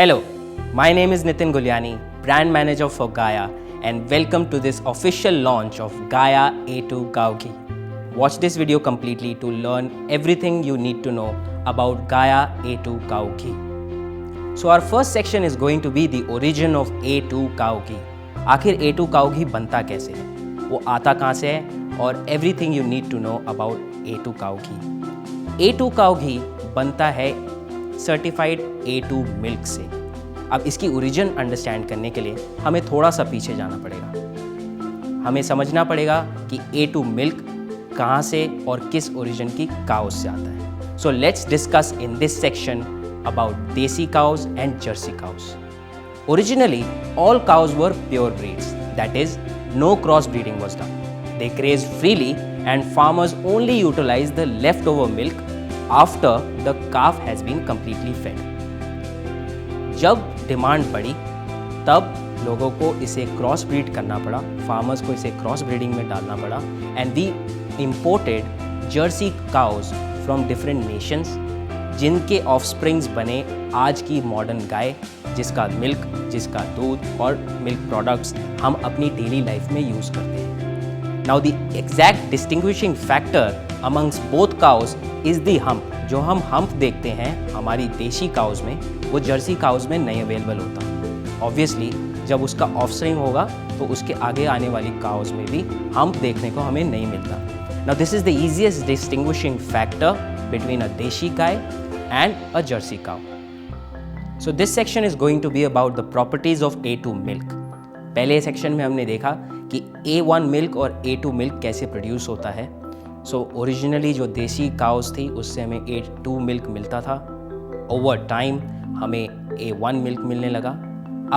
Hello, my name is Nitin Guliani, brand manager for Gaia, and welcome to this official launch of Gaia A2 Cow Ghee. Watch this video completely to learn everything you need to know about Gaia A2 Cow Ghee. So our first section is going to be the origin of A2 Cow Ghee. आखिर A2 Cow Ghee बनता कैसे है, वो आता कहाँ से है और everything you need to know about A2 Cow Ghee. A2 Cow Ghee बनता है सर्टिफाइड A2 मिल्क से. अब इसकी ओरिजिन अंडरस्टैंड करने के लिए हमें थोड़ा सा पीछे जाना पड़ेगा. हमें समझना पड़ेगा कि A2 मिल्क कहाँ से और किस ओरिजिन की काउस से आता है. So let's discuss in this section about desi cows and Jersey cows. Originally, all cows were pure breeds, that is, no crossbreeding was done. They grazed freely and farmers only utilized the leftover milk after the calf has been completely fed. जब demand बढ़ी तब लोगों को इसे cross breed करना पड़ा, farmers को इसे क्रॉस ब्रीडिंग में डालना पड़ा and we imported Jersey cows from different nations जिनके ऑफस्प्रिंग्स बने आज की मॉडर्न गाय, जिसका मिल्क, जिसका दूध और मिल्क प्रोडक्ट्स हम अपनी डेली लाइफ में यूज़ करते हैं. Now the exact distinguishing factor amongst both cows is the hump. जो हम हम्प देखते हैं हमारी देशी काउज में, वो जर्सी काउज में नहीं अवेलेबल होता. ऑब्वियसली जब उसका ऑफस्प्रिंग होगा तो उसके आगे आने वाली काउज में भी हम्प देखने को हमें नहीं मिलता. Now this is the easiest distinguishing factor between a देशी गाय and a Jersey cow. So this section is going to be about the properties of A2 milk. पहले सेक्शन में हमने देखा कि A1 मिल्क और A2 मिल्क कैसे produce होता है. सो ओरिजिनली जो देसी काउस थी उससे हमें A2 मिल्क मिलता था. ओवर टाइम हमें A1 मिल्क मिलने लगा.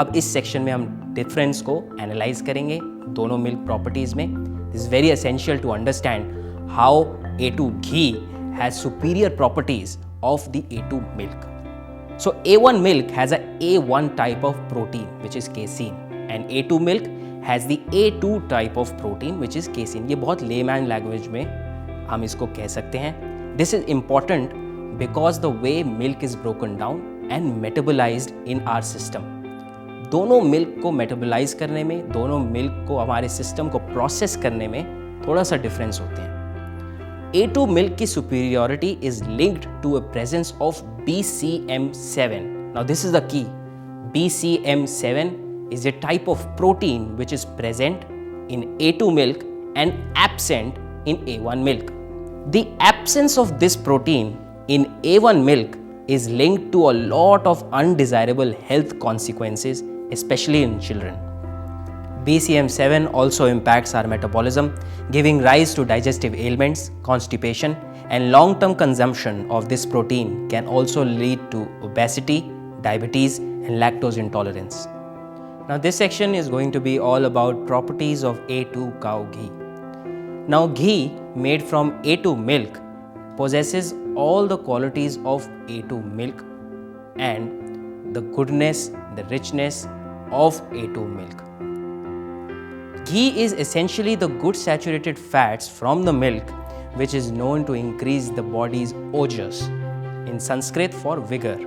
अब इस सेक्शन में हम डिफरेंस को एनालाइज करेंगे दोनों मिल्क प्रॉपर्टीज़ में. This is very essential to understand how A2 ghee has superior properties of the A2 milk. So A1 milk has a A1 type of protein which is casein and A2 milk has the A2 type of protein which is casein. ये बहुत layman language में हम इसको कह सकते हैं. This is important because the way milk is broken down and metabolized in our system. दोनों milk को मेटाबोलाइज करने में, दोनों मिल्क को हमारे सिस्टम को प्रोसेस करने में थोड़ा सा डिफरेंस होते हैं. A2 milk की superiority is linked to a presence of BCM7. Now this is the key. BCM7 is a type of protein which is present in A2 milk and absent in A1 milk. The absence of this protein in A1 milk is linked to a lot of undesirable health consequences, especially in children. BCM7 also impacts our metabolism, giving rise to digestive ailments, constipation, and long-term consumption of this protein can also lead to obesity, diabetes, and lactose intolerance. Now this section is going to be all about properties of A2 cow ghee. Now ghee made from A2 milk possesses all the qualities of A2 milk and the goodness, the richness of A2 milk. Ghee is essentially the good saturated fats from the milk which is known to increase the body's ojas, in Sanskrit for vigor.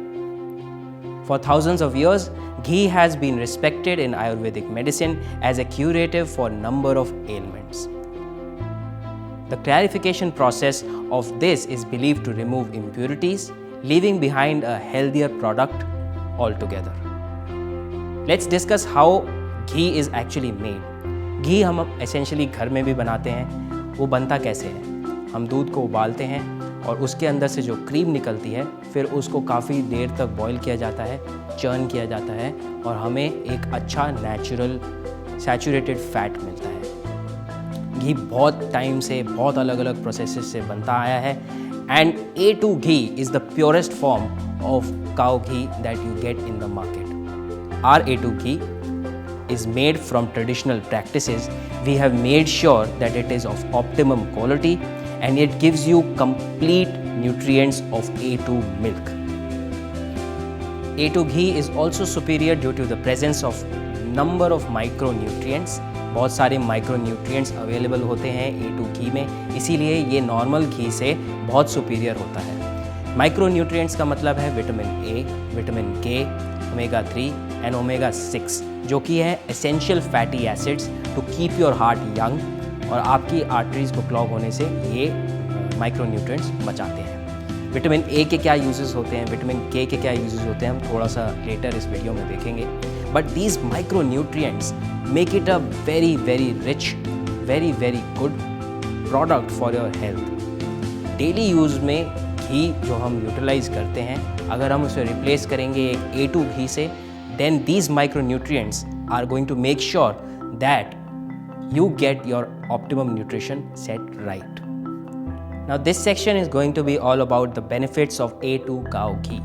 For thousands of years, ghee has been respected in Ayurvedic medicine as a curative for a number of ailments. The clarification process of this is believed to remove impurities, leaving behind a healthier product altogether. Let's discuss how ghee is actually made. घी हम essentially घर में भी बनाते हैं. वो बनता कैसे है? हम दूध को उबालते हैं और उसके अंदर से जो क्रीम निकलती है फिर उसको काफ़ी देर तक बॉईल किया जाता है, चर्न किया जाता है और हमें एक अच्छा नेचुरल सैचुरेटेड फैट मिलता है. घी बहुत टाइम से बहुत अलग अलग प्रोसेसेस से बनता आया है and A2 ghee is the purest form of cow ghee that you get in the market. Our A2 ghee is made from traditional practices. We have made sure that it is of optimum quality and it gives you complete nutrients of A2 milk. A2 ghee is also superior due to the presence of number of micronutrients. बहुत सारे micronutrients available होते हैं A2 घी में, इसीलिए ये normal घी से बहुत superior होता है. Micronutrients का मतलब है vitamin A, vitamin K, omega 3 and omega 6, जो कि है essential fatty acids to keep your heart young, और आपकी आर्टरीज को क्लॉग होने से ये माइक्रोन्यूट्रिएंट्स बचाते हैं। विटामिन ए के क्या यूजेस होते हैं, विटामिन के क्या यूजेस होते हैं, हम थोड़ा सा लेटर इस वीडियो में देखेंगे। But these micronutrients make it a very very rich, very very good product for your health. Daily use में घी जो हम यूटिलाइज करते हैं, अगर हम उसे रिप्लेस करेंगे एक A2 घी से, then these micronutrients are going to make sure that you get your optimum nutrition set right. Now this section is going to be all about the benefits of A2 cow ghee.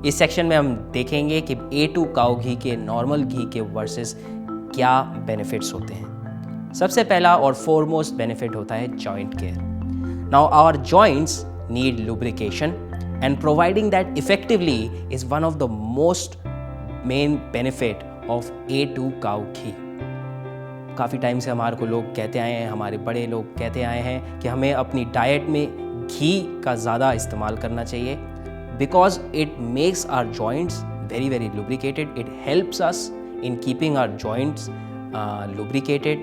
इस section में हम देखेंगे कि A2 cow ghee के normal घी के versus क्या benefits होते हैं। सबसे पहला और foremost बेनिफिट होता है joint care. Now our joints need lubrication and providing that effectively is one of the most main benefit of A2 cow ghee. काफ़ी टाइम से हमारे को लोग कहते आए हैं, हमारे बड़े लोग कहते आए हैं कि हमें अपनी डाइट में घी का ज़्यादा इस्तेमाल करना चाहिए, because it makes our joints very very lubricated, it helps us in keeping our joints lubricated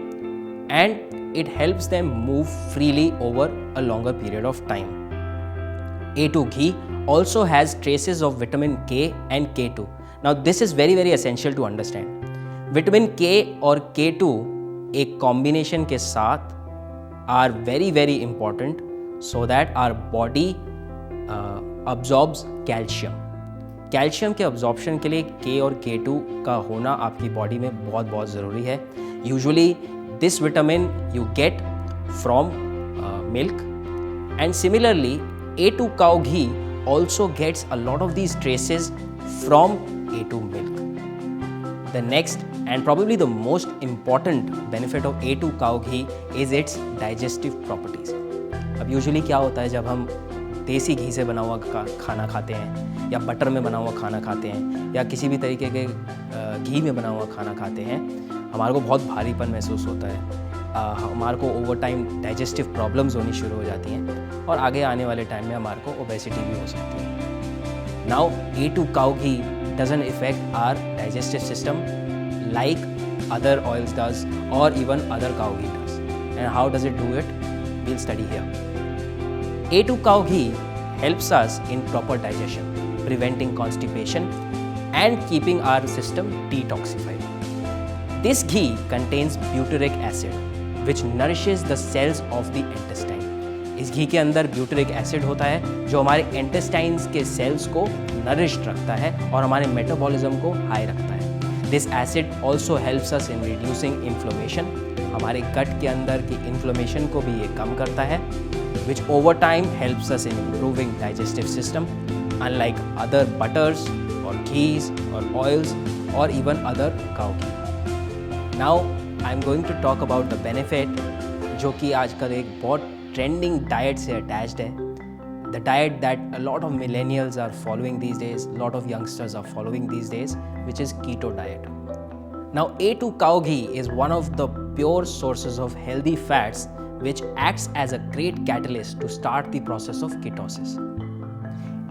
and it helps them move freely over a longer period of time. A2 ghee also has traces of vitamin K and K2. Now this is very very essential to understand. Vitamin K और K2 एक combination के साथ are very very important so that our body absorbs calcium. Calcium के absorption के लिए K और K2 का होना आपकी बॉडी में बहुत बहुत ज़रूरी है। Usually this vitamin you get from milk and similarly A2 cow ghee also gets a lot of these traces from A2 milk. The next and probably the most important benefit of A2 cow ghee is its digestive properties. अब usually क्या होता है, जब हम देसी घी से बना हुआ खाना खाते हैं या बटर में बना हुआ खाना खाते हैं या किसी भी तरीके के घी में बना हुआ खाना खाते हैं, हमारे को बहुत भारीपन महसूस होता है, हमारे को ओवर टाइम डाइजेस्टिव प्रॉब्लम्स होनी शुरू हो जाती हैं और आगे आने वाले टाइम में हमारे को ओबेसिटी भी हो सकती है। Now A2 cow ghee doesn't affect our digestive system like other oils does or even other cow ghee does. And how does it do it? We'll study here. A2 cow ghee helps us in proper digestion, preventing constipation and keeping our system detoxified. This ghee contains butyric acid which nourishes the cells of the intestine. इस घी के अंदर butyric acid होता है जो हमारे intestines के sales को nourished रखता है और हमारे मेटाबॉलिज्म को हाई रखता है। This acid also helps us in reducing inflammation, हमारे गट के अंदर की इन्फ्लेमेशन को भी ये कम करता है, which over time helps us in improving digestive system unlike other butters और घीज और ऑयल्स और even other cow ghee. Now I am going to talk about the benefit जो कि आजकल एक बहुत ट्रेंडिंग डाइट से अटैच्ड है, the diet that a lot of millennials are following these days, lot of youngsters are following these days, which is keto diet. Now A2 cow ghee is one of the pure sources of healthy fats which acts as a great catalyst to start the process of ketosis.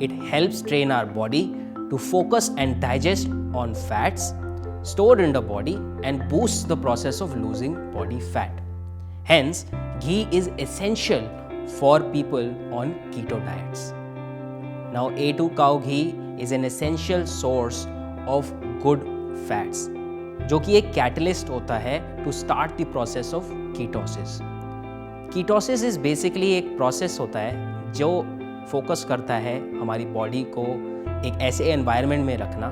It helps train our body to focus and digest on fats stored in the body and boosts the process of losing body fat. Hence, ghee is essential for people on keto diets. Now A2 cow ghee is an essential source of good fats जो कि एक catalyst होता है to start the process of ketosis. Ketosis is basically एक process होता है जो focus करता है हमारी बॉडी को एक ऐसे एनवायरनमेंट में रखना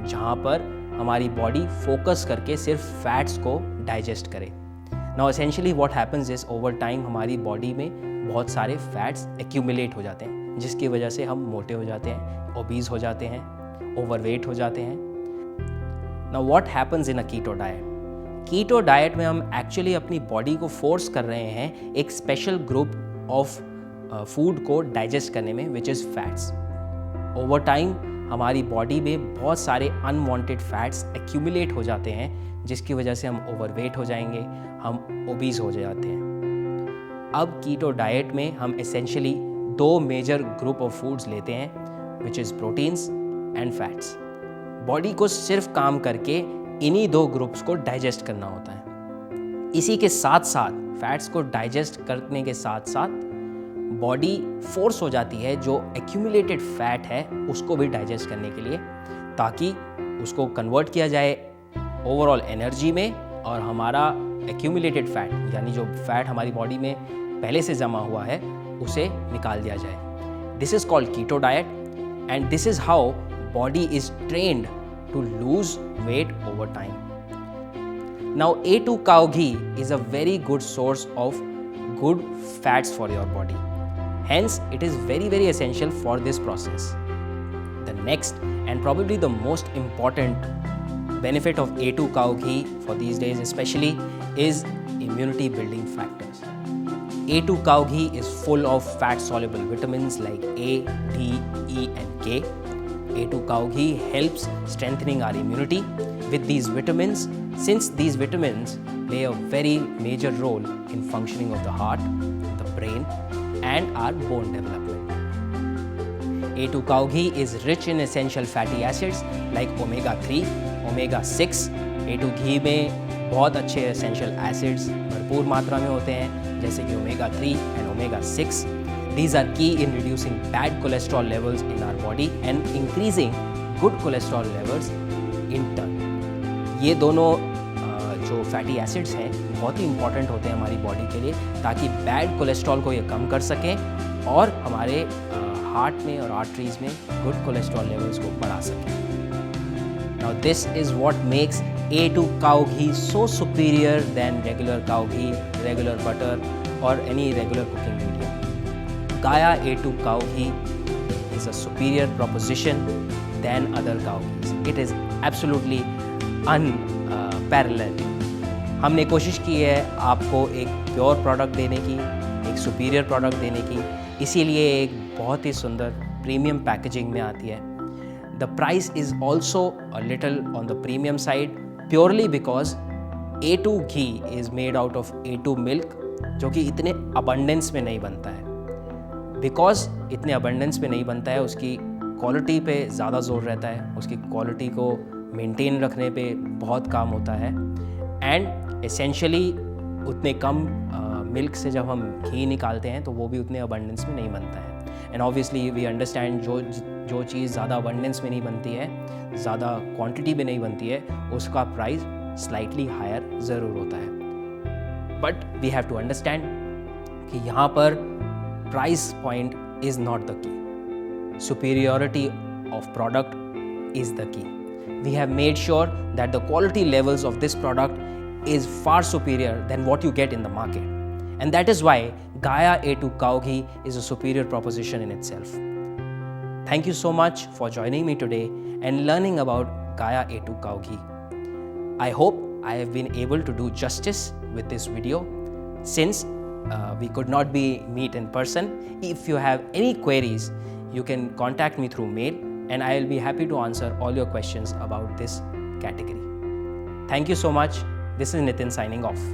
जहाँ पर हमारी बॉडी फोकस करके सिर्फ फैट्स को डाइजेस्ट करे। Now essentially what happens is over time हमारी बॉडी में बहुत सारे फैट्स एक्यूमुलेट हो जाते हैं जिसकी वजह से हम मोटे हो जाते हैं, ओबीज हो जाते हैं, ओवरवेट हो जाते हैं। Now what happens in a keto diet? Keto diet में हम एक्चुअली अपनी बॉडी को फोर्स कर रहे हैं एक स्पेशल ग्रुप ऑफ फूड को डाइजेस्ट करने में, which is fats. Over time हमारी बॉडी में बहुत सारे अनवांटेड फैट्स एक्यूमुलेट हो जाते हैं जिसकी वजह से हम ओवरवेट हो जाएंगे, हम ओबीज हो जाते हैं। अब कीटो डाइट में हम एसेंशियली दो मेजर ग्रुप ऑफ फूड्स लेते हैं which is proteins and fats. Body को सिर्फ काम करके इन्हीं 2 ग्रुप्स को डाइजेस्ट करना होता है। इसी के साथ साथ फैट्स को डाइजेस्ट करने के साथ साथ बॉडी फोर्स हो जाती है जो एक्यूमुलेटेड फैट है उसको भी डाइजेस्ट करने के लिए, ताकि उसको कन्वर्ट किया जाए ओवरऑल एनर्जी में और हमारा एक्यूमुलेटेड फैट यानी जो फैट हमारी बॉडी में पहले से जमा हुआ है उसे निकाल दिया जाए। This is called keto diet and this is how body is trained to lose weight over time. Now A2 cow ghee is a very good source of good fats for your body. Hence, it is very essential for this process. The next and probably the most important benefit of A2 cow ghee for these days especially is immunity building factors. A2 cow ghee is full of fat soluble vitamins like A, D, E and K. A2 cow ghee helps strengthening our immunity with these vitamins, since these vitamins play a very major role in functioning of the heart, the brain and our bone development. A2 cow ghee is rich in essential fatty acids like omega-3, omega-6. A2 घी में बहुत अच्छे essential acids भरपूर मात्रा में होते हैं जैसे कि omega-3 and omega-6. These are key in reducing bad cholesterol levels in our body and increasing good cholesterol levels in turn. ये दोनों जो फैटी एसिड्स हैं बहुत ही इंपॉर्टेंट होते हैं हमारी बॉडी के लिए, ताकि बैड कोलेस्ट्रॉल को ये कम कर सकें और हमारे हार्ट में और आर्टरीज में गुड कोलेस्ट्रॉल लेवल्स को बढ़ा सकें। Now this is what makes A2 cow ghee so superior than regular cow ghee, regular butter or any regular cooking medium. Gaia A2 cow ghee is a superior proposition than other cow ghees. It is absolutely unparalleled. हमने कोशिश की है आपको एक pure product देने की, एक superior product देने की, इसीलिए एक बहुत ही सुंदर प्रीमियम पैकेजिंग में आती है। The price is also a little on the premium side purely because A2 ghee is made out of A2 milk, जो कि इतने अबंडेंस में नहीं बनता है। बिकॉज इतने अबंडेंस में नहीं बनता है, उसकी क्वालिटी पे ज़्यादा ज़ोर रहता है, उसकी क्वालिटी को मेंटेन रखने पे बहुत काम होता है एंड एसेंशियली उतने कम मिल्क से जब हम घी निकालते हैं तो वो भी उतने अबंडेंस में नहीं बनता है। एंड ऑब्वियसली वी अंडरस्टैंड जो चीज़ ज़्यादा अबंडेंस में नहीं बनती है, ज़्यादा क्वांटिटी में नहीं बनती है, उसका प्राइस स्लाइटली हायर ज़रूर होता है। But we have to understand कि यहाँ पर price point is not the key, superiority of product is the key. We have made sure that the quality levels of this product is far superior than what you get in the market. And that is why Gaia A2 cow ghee is a superior proposition in itself. Thank you so much for joining me today and learning about Gaia A2 cow ghee. I hope I have been able to do justice with this video. Since we could not meet in person, if you have any queries, you can contact me through mail and I will be happy to answer all your questions about this category. Thank you so much. This is Nitin signing off.